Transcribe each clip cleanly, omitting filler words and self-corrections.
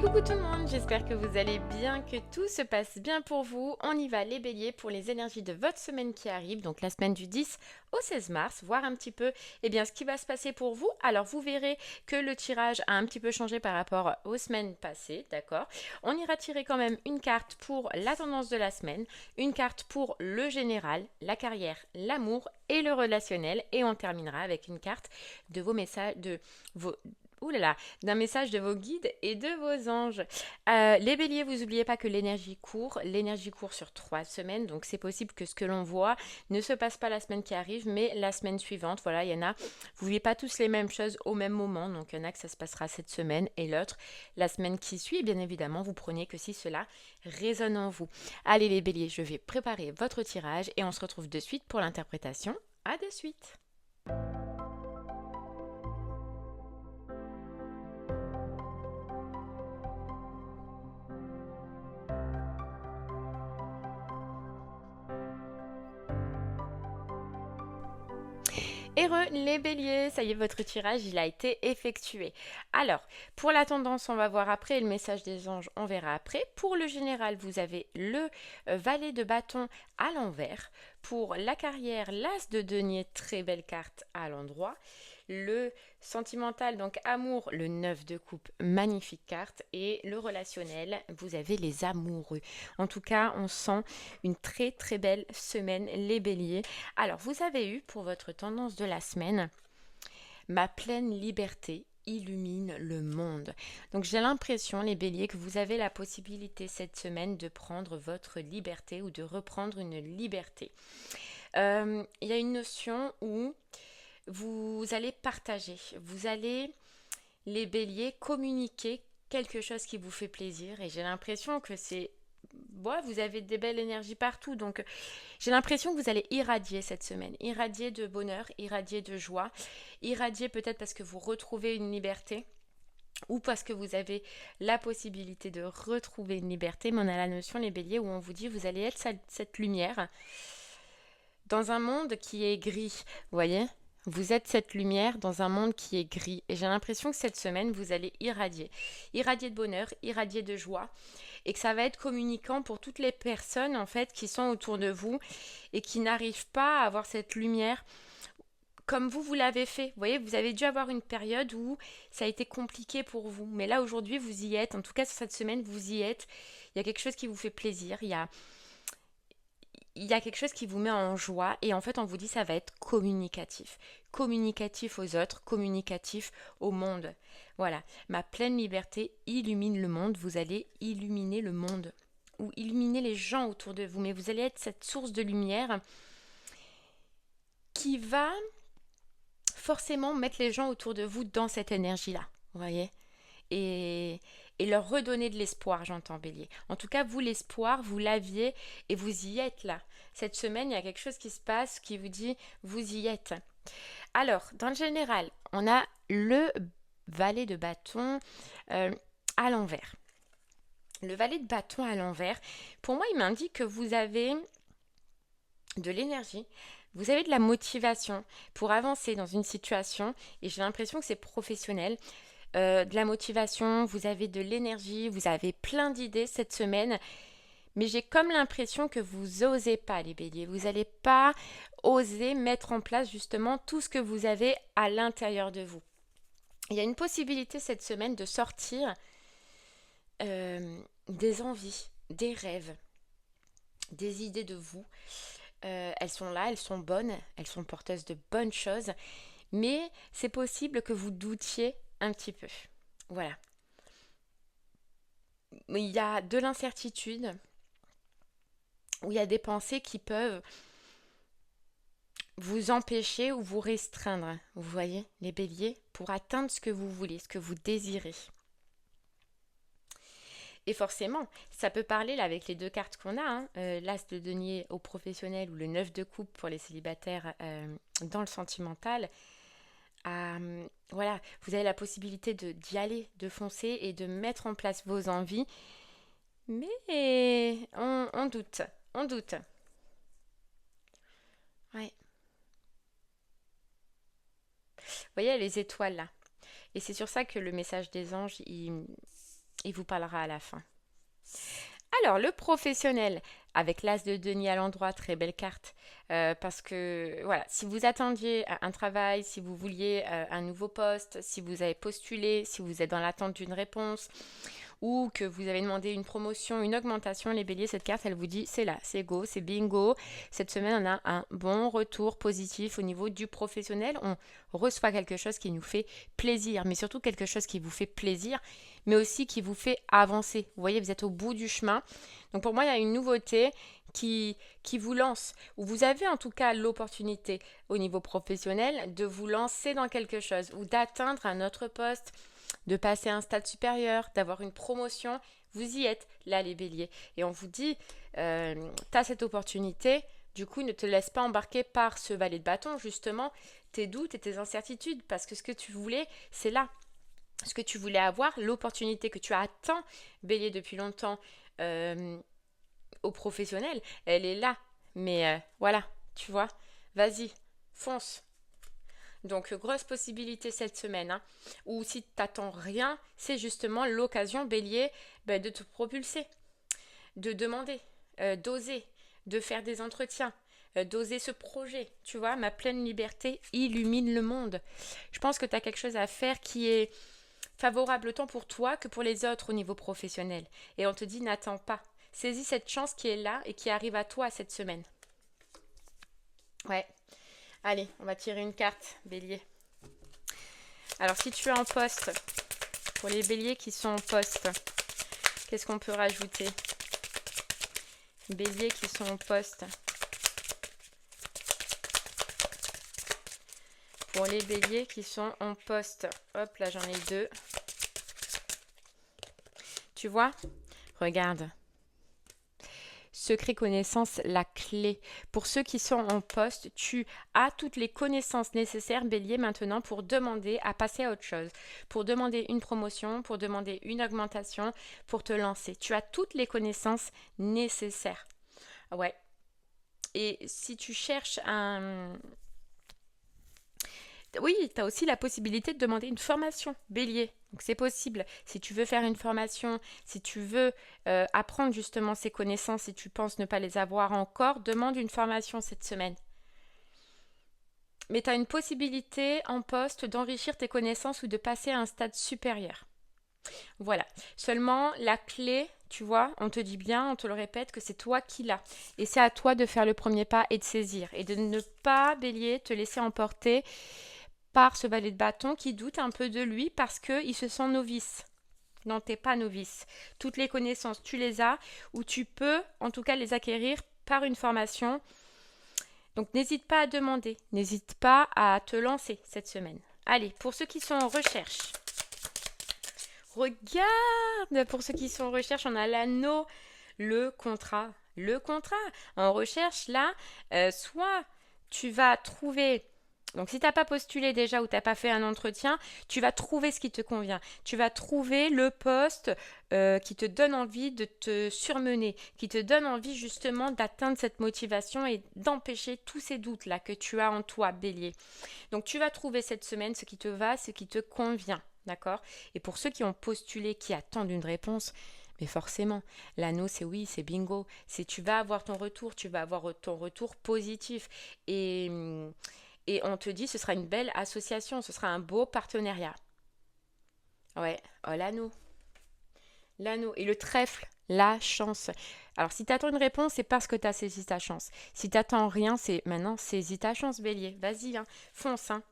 Coucou tout le monde, j'espère que vous allez bien, que tout se passe bien pour vous. On y va les béliers pour les énergies de votre semaine qui arrive, donc la semaine du 10 au 16 mars, voir un petit peu ce qui va se passer pour vous. Alors vous verrez que le tirage a un petit peu changé par rapport aux semaines passées, d'accord. On ira tirer quand même une carte pour la tendance de la semaine, une carte pour le général, la carrière, l'amour et le relationnel, et on terminera avec une carte de vos messages, de vos... Ouh là là, d'un message de vos guides et de vos anges. Les béliers, vous n'oubliez pas que l'énergie court sur 3 semaines, donc c'est possible que ce que l'on voit ne se passe pas la semaine qui arrive, mais la semaine suivante. Voilà, il y en a, vous ne vivez pas tous les mêmes choses au même moment, donc il y en a que ça se passera cette semaine et l'autre la semaine qui suit. Et bien évidemment, vous prenez que si cela résonne en vous. Allez les béliers, je vais préparer votre tirage et on se retrouve de suite pour l'interprétation. À de suite. Heureux les béliers, ça y est, votre tirage, il a été effectué. Alors, pour la tendance, on va voir après, le message des anges, on verra après. Pour le général, vous avez le valet de bâton à l'envers. Pour la carrière, l'as de denier, très belle carte à l'endroit. Le sentimental, donc amour, le 9 de coupe, magnifique carte. Et le relationnel, vous avez les amoureux. En tout cas, on sent une très très belle semaine, les béliers. Alors, vous avez eu pour votre tendance de la semaine, ma pleine liberté illumine le monde. Donc j'ai l'impression, les béliers, que vous avez la possibilité cette semaine de prendre votre liberté ou de reprendre une liberté. Il y a une notion où vous allez partager, vous allez, les béliers, communiquer quelque chose qui vous fait plaisir, et j'ai l'impression que c'est... Bon, vous avez des belles énergies partout, donc j'ai l'impression que vous allez irradier cette semaine, irradier de bonheur, irradier de joie, irradier peut-être parce que vous retrouvez une liberté ou parce que vous avez la possibilité de retrouver une liberté. Mais on a la notion, les béliers, où on vous dit vous allez être cette lumière dans un monde qui est gris, vous voyez. Vous êtes cette lumière dans un monde qui est gris. Et j'ai l'impression que cette semaine, vous allez irradier. Irradier de bonheur, irradier de joie. Et que ça va être communicant pour toutes les personnes, en fait, qui sont autour de vous et qui n'arrivent pas à avoir cette lumière comme vous l'avez fait. Vous voyez, vous avez dû avoir une période où ça a été compliqué pour vous. Mais là, aujourd'hui, vous y êtes. En tout cas, sur cette semaine, vous y êtes. Il y a quelque chose qui vous fait plaisir. Il y a quelque chose qui vous met en joie, et en fait on vous dit ça va être communicatif. Communicatif aux autres, communicatif au monde. Voilà, ma pleine liberté illumine le monde, vous allez illuminer le monde ou illuminer les gens autour de vous, mais vous allez être cette source de lumière qui va forcément mettre les gens autour de vous dans cette énergie-là, vous voyez, et, et leur redonner de l'espoir, j'entends bélier. En tout cas, vous, l'espoir, vous l'aviez et vous y êtes là. Cette semaine, il y a quelque chose qui se passe qui vous dit, vous y êtes. Alors, dans le général, on a le valet de bâton à l'envers. Le valet de bâton à l'envers, pour moi, il m'indique que vous avez de l'énergie, vous avez de la motivation pour avancer dans une situation, et j'ai l'impression que c'est professionnel. De la motivation, vous avez de l'énergie, vous avez plein d'idées cette semaine, mais j'ai comme l'impression que vous n'osez pas, les béliers. Vous n'allez pas oser mettre en place justement tout ce que vous avez à l'intérieur de vous. Il y a une possibilité cette semaine de sortir des envies, des rêves, des idées de vous. Elles sont là, elles sont bonnes, elles sont porteuses de bonnes choses, mais c'est possible que vous doutiez un petit peu. Voilà. Il y a de l'incertitude, où il y a des pensées qui peuvent vous empêcher ou vous restreindre, vous voyez, les béliers, pour atteindre ce que vous voulez, ce que vous désirez. Et forcément, ça peut parler là avec les deux cartes qu'on a, hein, l'as de denier au professionnel ou le 9 de coupe pour les célibataires dans le sentimental. Voilà, vous avez la possibilité d'y aller, de foncer et de mettre en place vos envies. Mais on doute, on doute. Ouais. Vous voyez les étoiles là. Et c'est sur ça que le message des anges, Il vous parlera à la fin. Alors, le professionnel, avec l'as de denier à l'endroit, très belle carte. Parce que, voilà, si vous attendiez un travail, si vous vouliez un nouveau poste, si vous avez postulé, si vous êtes dans l'attente d'une réponse, ou que vous avez demandé une promotion, une augmentation, les béliers, cette carte, elle vous dit c'est là, c'est go, c'est bingo. Cette semaine, on a un bon retour positif au niveau du professionnel. On reçoit quelque chose qui nous fait plaisir, mais surtout quelque chose qui vous fait plaisir, mais aussi qui vous fait avancer. Vous voyez, vous êtes au bout du chemin. Donc pour moi, il y a une nouveauté qui vous lance, ou vous avez en tout cas l'opportunité au niveau professionnel de vous lancer dans quelque chose, ou d'atteindre un autre poste, de passer à un stade supérieur, d'avoir une promotion. Vous y êtes, là les béliers. Et on vous dit, tu as cette opportunité, du coup ne te laisse pas embarquer par ce valet de bâton, justement, tes doutes et tes incertitudes, parce que ce que tu voulais, c'est là. Ce que tu voulais avoir, l'opportunité que tu attends, bélier, depuis longtemps, au professionnel, elle est là. Mais voilà, tu vois, vas-y, fonce. Donc, grosse possibilité cette semaine. Hein. Ou si tu n'attends rien, c'est justement l'occasion, bélier, de te propulser, de demander, d'oser, de faire des entretiens, d'oser ce projet. Tu vois, ma pleine liberté illumine le monde. Je pense que tu as quelque chose à faire qui est favorable autant pour toi que pour les autres au niveau professionnel. Et on te dit, n'attends pas. Saisis cette chance qui est là et qui arrive à toi cette semaine. Ouais. Allez, on va tirer une carte, bélier. Alors, si tu es en poste, pour les béliers qui sont en poste, qu'est-ce qu'on peut rajouter? Béliers qui sont en poste. Pour les béliers qui sont en poste. Hop, là, j'en ai 2. Tu vois? Regarde. Secret connaissance, la clé. Pour ceux qui sont en poste, tu as toutes les connaissances nécessaires, bélier, maintenant pour demander à passer à autre chose, pour demander une promotion, pour demander une augmentation, pour te lancer. Tu as toutes les connaissances nécessaires. Ouais. Et si tu cherches un... Oui, tu as aussi la possibilité de demander une formation, bélier. Donc c'est possible. Si tu veux faire une formation, si tu veux apprendre justement ces connaissances, si tu penses ne pas les avoir encore, demande une formation cette semaine. Mais tu as une possibilité en poste d'enrichir tes connaissances ou de passer à un stade supérieur. Voilà. Seulement, la clé, tu vois, on te dit bien, on te le répète, que c'est toi qui l'as. Et c'est à toi de faire le premier pas et de saisir. Et de ne pas, bélier, te laisser emporter par ce valet de bâton qui doute un peu de lui parce qu'il se sent novice. Non, t'es pas novice. Toutes les connaissances, tu les as ou tu peux en tout cas les acquérir par une formation. Donc n'hésite pas à demander, n'hésite pas à te lancer cette semaine. Allez, pour ceux qui sont en recherche. Regarde, pour ceux qui sont en recherche, on a l'anneau, le contrat. Le contrat. En recherche, là, soit tu vas trouver... Donc, si tu n'as pas postulé déjà ou tu n'as pas fait un entretien, tu vas trouver ce qui te convient. Tu vas trouver le poste qui te donne envie de te surmener, qui te donne envie justement d'atteindre cette motivation et d'empêcher tous ces doutes-là que tu as en toi, bélier. Donc, tu vas trouver cette semaine ce qui te va, ce qui te convient. D'accord? Et pour ceux qui ont postulé, qui attendent une réponse, mais forcément, l'anneau, c'est oui, c'est bingo. C'est tu vas avoir ton retour, tu vas avoir ton retour positif. Et on te dit, ce sera une belle association, ce sera un beau partenariat. Ouais, oh, l'anneau. L'anneau. Et le trèfle, la chance. Alors, si tu attends une réponse, c'est parce que tu as saisi ta chance. Si tu attends rien, c'est maintenant, saisis ta chance, bélier. Vas-y, hein, fonce, hein.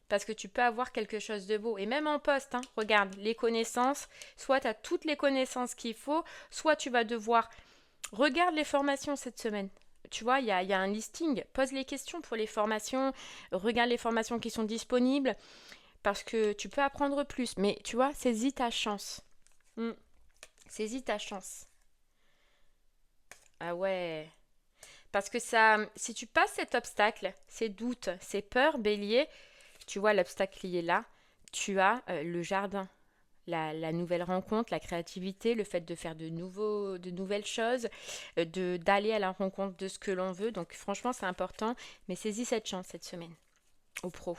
Parce que tu peux avoir quelque chose de beau. Et même en poste, hein, regarde, les connaissances, soit tu as toutes les connaissances qu'il faut, soit tu vas devoir... Regarde les formations cette semaine. Tu vois, il y a un listing. Pose les questions pour les formations. Regarde les formations qui sont disponibles. Parce que tu peux apprendre plus. Mais tu vois, saisis ta chance. Saisis ta chance. Ah ouais. Parce que ça, si tu passes cet obstacle, ces doutes, ces peurs, bélier, tu vois, l'obstacle qui est là, tu as le jardin, la nouvelle rencontre, la créativité, le fait de faire de nouvelles choses, d'aller à la rencontre de ce que l'on veut. Donc franchement, c'est important, mais saisis cette chance cette semaine, au pro.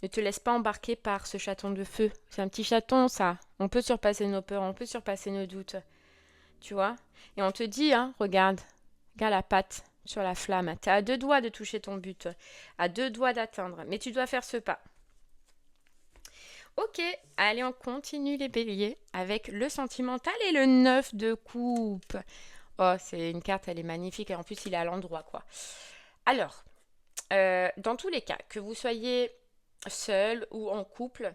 Ne te laisse pas embarquer par ce chaton de feu. C'est un petit chaton, ça. On peut surpasser nos peurs, on peut surpasser nos doutes. Tu vois? Et on te dit, hein, regarde la patte sur la flamme. T'es à 2 doigts de toucher ton but, à 2 doigts d'atteindre, mais tu dois faire ce pas. Ok, allez, on continue les béliers avec le sentimental et le 9 de coupe. Oh, c'est une carte, elle est magnifique et en plus, il est à l'endroit, quoi. Alors, dans tous les cas, que vous soyez seul ou en couple,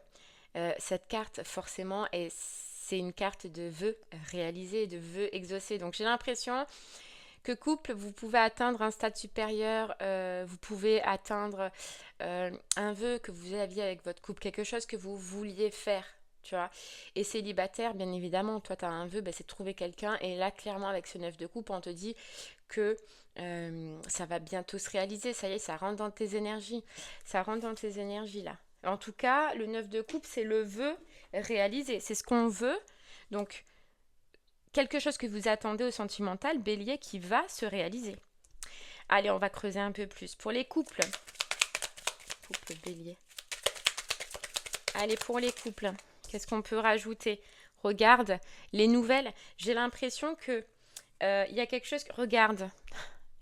cette carte, forcément, c'est une carte de vœux réalisés, de vœux exaucés. Donc, j'ai l'impression que couple, vous pouvez atteindre un stade supérieur, vous pouvez atteindre un vœu que vous aviez avec votre couple, quelque chose que vous vouliez faire, tu vois. Et célibataire, bien évidemment, toi, tu as un vœu, c'est de trouver quelqu'un. Et là, clairement, avec ce 9 de coupe, on te dit que ça va bientôt se réaliser. Ça y est, ça rentre dans tes énergies. Ça rentre dans tes énergies, là. En tout cas, le 9 de coupe, c'est le vœu réalisé. C'est ce qu'on veut. Donc, quelque chose que vous attendez au sentimental, bélier, qui va se réaliser. Allez, on va creuser un peu plus. Pour les couples. Couple bélier. Allez, pour les couples. Qu'est-ce qu'on peut rajouter? Regarde les nouvelles. J'ai l'impression que il y a quelque chose. Regarde,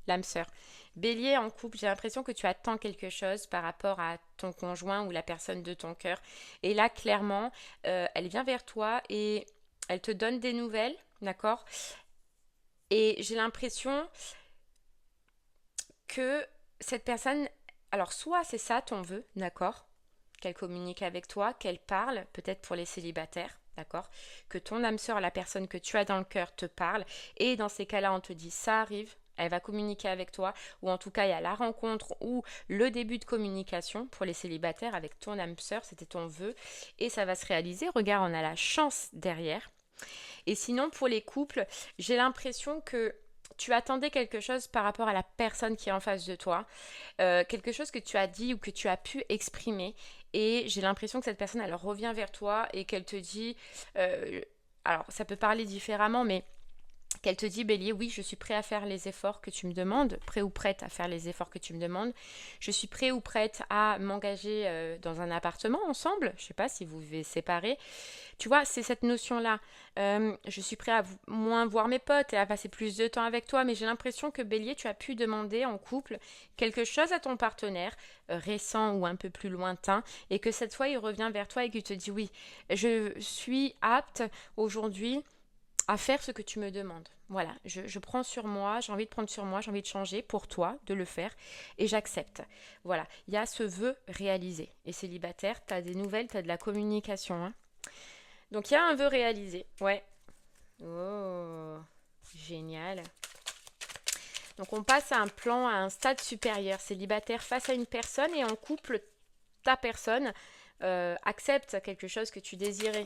l'âme sœur. Bélier en couple, j'ai l'impression que tu attends quelque chose par rapport à ton conjoint ou la personne de ton cœur. Et là, clairement, elle vient vers toi et elle te donne des nouvelles, d'accord? Et j'ai l'impression que cette personne, alors soit c'est ça ton vœu, d'accord? Qu'elle communique avec toi, qu'elle parle, peut-être pour les célibataires, d'accord? Que ton âme sœur, la personne que tu as dans le cœur, te parle. Et dans ces cas-là, on te dit ça arrive, elle va communiquer avec toi, ou en tout cas, il y a la rencontre ou le début de communication pour les célibataires avec ton âme sœur, c'était ton vœu, et ça va se réaliser. Regarde, on a la chance derrière. Et sinon, pour les couples, j'ai l'impression que tu attendais quelque chose par rapport à la personne qui est en face de toi, quelque chose que tu as dit ou que tu as pu exprimer, et j'ai l'impression que cette personne, elle revient vers toi et qu'elle te dit, alors ça peut parler différemment, mais qu'elle te dit, bélier, oui, je suis prêt à faire les efforts que tu me demandes, prêt ou prête à faire les efforts que tu me demandes, je suis prêt ou prête à m'engager dans un appartement ensemble, je ne sais pas si vous vivez séparés, tu vois, c'est cette notion-là, je suis prêt à moins voir mes potes et à passer plus de temps avec toi, mais j'ai l'impression que bélier, tu as pu demander en couple quelque chose à ton partenaire, récent ou un peu plus lointain, et que cette fois, il revient vers toi et qu'il te dit, oui, je suis apte aujourd'hui à faire ce que tu me demandes. Voilà, je prends sur moi, j'ai envie de prendre sur moi, j'ai envie de changer pour toi, de le faire, et j'accepte. Voilà, il y a ce vœu réalisé. Et célibataire, tu as des nouvelles, tu as de la communication. Hein. Donc il y a un vœu réalisé, ouais. Oh, génial. Donc on passe à un plan, à un stade supérieur. Célibataire face à une personne et en couple, ta personne accepte quelque chose que tu désirais.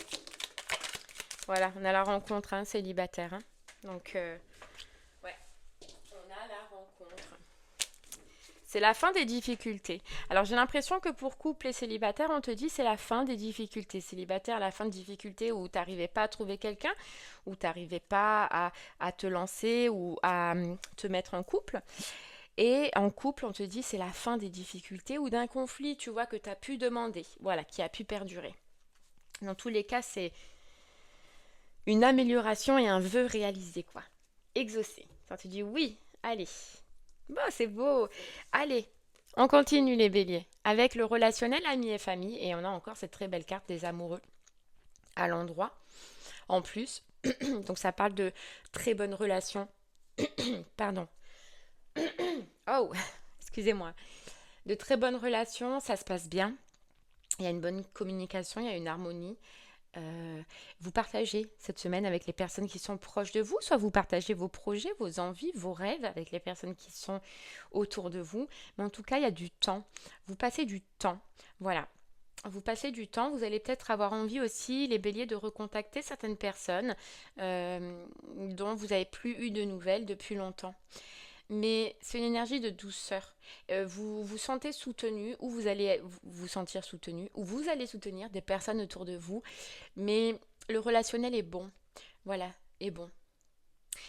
Voilà, on a la rencontre, hein, célibataire. Hein. Donc, ouais, on a la rencontre. C'est la fin des difficultés. Alors, j'ai l'impression que pour couple et célibataire, on te dit c'est la fin des difficultés. Célibataire, la fin de difficultés où tu n'arrivais pas à trouver quelqu'un, où tu n'arrivais pas à te lancer ou à te mettre en couple. Et en couple, on te dit c'est la fin des difficultés ou d'un conflit, tu vois, que tu as pu demander, voilà, qui a pu perdurer. Dans tous les cas, c'est une amélioration et un vœu réalisé, quoi. Exaucé. Quand tu dis oui, allez. Bon, c'est beau. Allez, on continue les béliers. Avec le relationnel amis et famille. Et on a encore cette très belle carte des amoureux à l'endroit. En plus, donc ça parle de très bonnes relations. Pardon. Oh, excusez-moi. De très bonnes relations, ça se passe bien. Il y a une bonne communication, il y a une harmonie. Vous partagez cette semaine avec les personnes qui sont proches de vous, soit vous partagez vos projets, vos envies, vos rêves avec les personnes qui sont autour de vous, mais en tout cas il y a du temps, vous passez du temps, voilà, vous passez du temps, vous allez peut-être avoir envie aussi, les béliers, de recontacter certaines personnes dont vous n'avez plus eu de nouvelles depuis longtemps. Mais c'est une énergie de douceur. Vous vous sentez soutenu, ou vous allez vous sentir soutenu, ou vous allez soutenir des personnes autour de vous. Mais le relationnel est bon. Voilà, est bon.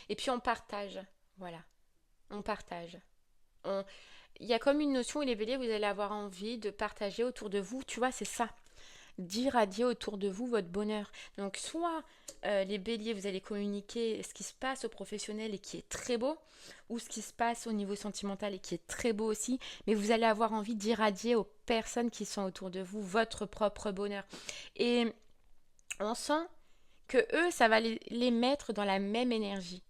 Et puis on partage. Voilà, on partage. On, il y a comme une notion où les béliers, vous allez avoir envie de partager autour de vous, tu vois, c'est ça. D'irradier autour de vous votre bonheur. Donc soit les béliers, vous allez communiquer ce qui se passe au professionnel et qui est très beau, ou ce qui se passe au niveau sentimental et qui est très beau aussi, mais vous allez avoir envie d'irradier aux personnes qui sont autour de vous votre propre bonheur. Et on sent que eux, ça va les mettre dans la même énergie.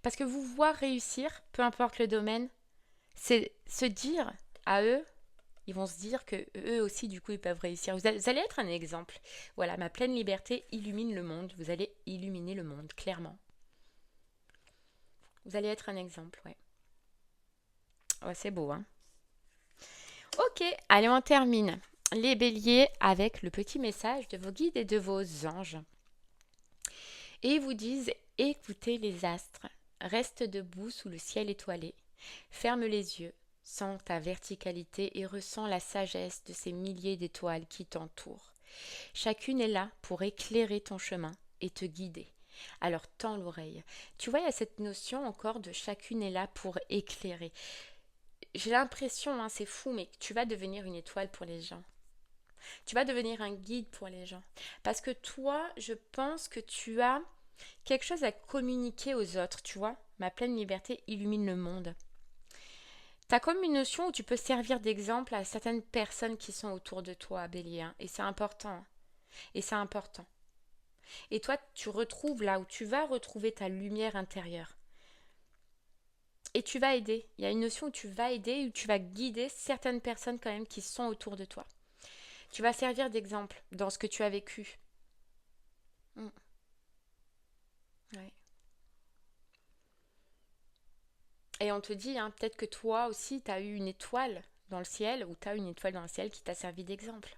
Parce que vous voir réussir, peu importe le domaine, c'est se dire à eux, ils vont se dire que eux aussi, du coup, ils peuvent réussir. Vous allez être un exemple. Voilà, ma pleine liberté illumine le monde. Vous allez illuminer le monde, clairement. Vous allez être un exemple, ouais. Ouais, c'est beau, hein. Ok, allez, on termine. Les béliers avec le petit message de vos guides et de vos anges. Et ils vous disent, écoutez les astres, reste debout sous le ciel étoilé, ferme les yeux, sens ta verticalité et ressens la sagesse de ces milliers d'étoiles qui t'entourent. Chacune est là pour éclairer ton chemin et te guider. Alors tends l'oreille. Tu vois, il y a cette notion encore de chacune est là pour éclairer. J'ai l'impression, hein, c'est fou, mais tu vas devenir une étoile pour les gens. Tu vas devenir un guide pour les gens. Parce que toi, je pense que tu as quelque chose à communiquer aux autres, tu vois. Ma pleine liberté illumine le monde. Tu as comme une notion où tu peux servir d'exemple à certaines personnes qui sont autour de toi, Bélier. Hein, et c'est important. Hein. Et c'est important. Et toi, tu retrouves là où tu vas retrouver ta lumière intérieure. Et tu vas aider. Il y a une notion où tu vas aider, où tu vas guider certaines personnes quand même qui sont autour de toi. Tu vas servir d'exemple dans ce que tu as vécu. Mm. Ouais. Et on te dit, hein, peut-être que toi aussi, tu as eu une étoile dans le ciel, ou tu as une étoile dans le ciel qui t'a servi d'exemple,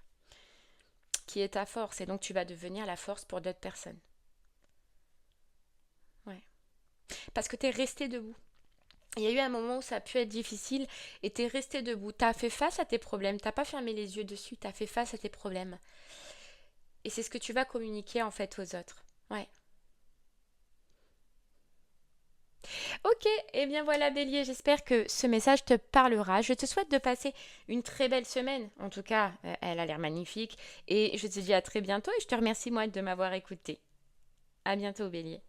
qui est ta force. Et donc, tu vas devenir la force pour d'autres personnes. Ouais. Parce que tu es resté debout. Il y a eu un moment où ça a pu être difficile et tu es resté debout. Tu as fait face à tes problèmes. Tu n'as pas fermé les yeux dessus. Tu as fait face à tes problèmes. Et c'est ce que tu vas communiquer en fait aux autres. Ouais. Ok, et bien voilà Bélier, j'espère que ce message te parlera. Je te souhaite de passer une très belle semaine. En tout cas, elle a l'air magnifique. Et je te dis à très bientôt et je te remercie moi de m'avoir écouté. À bientôt Bélier.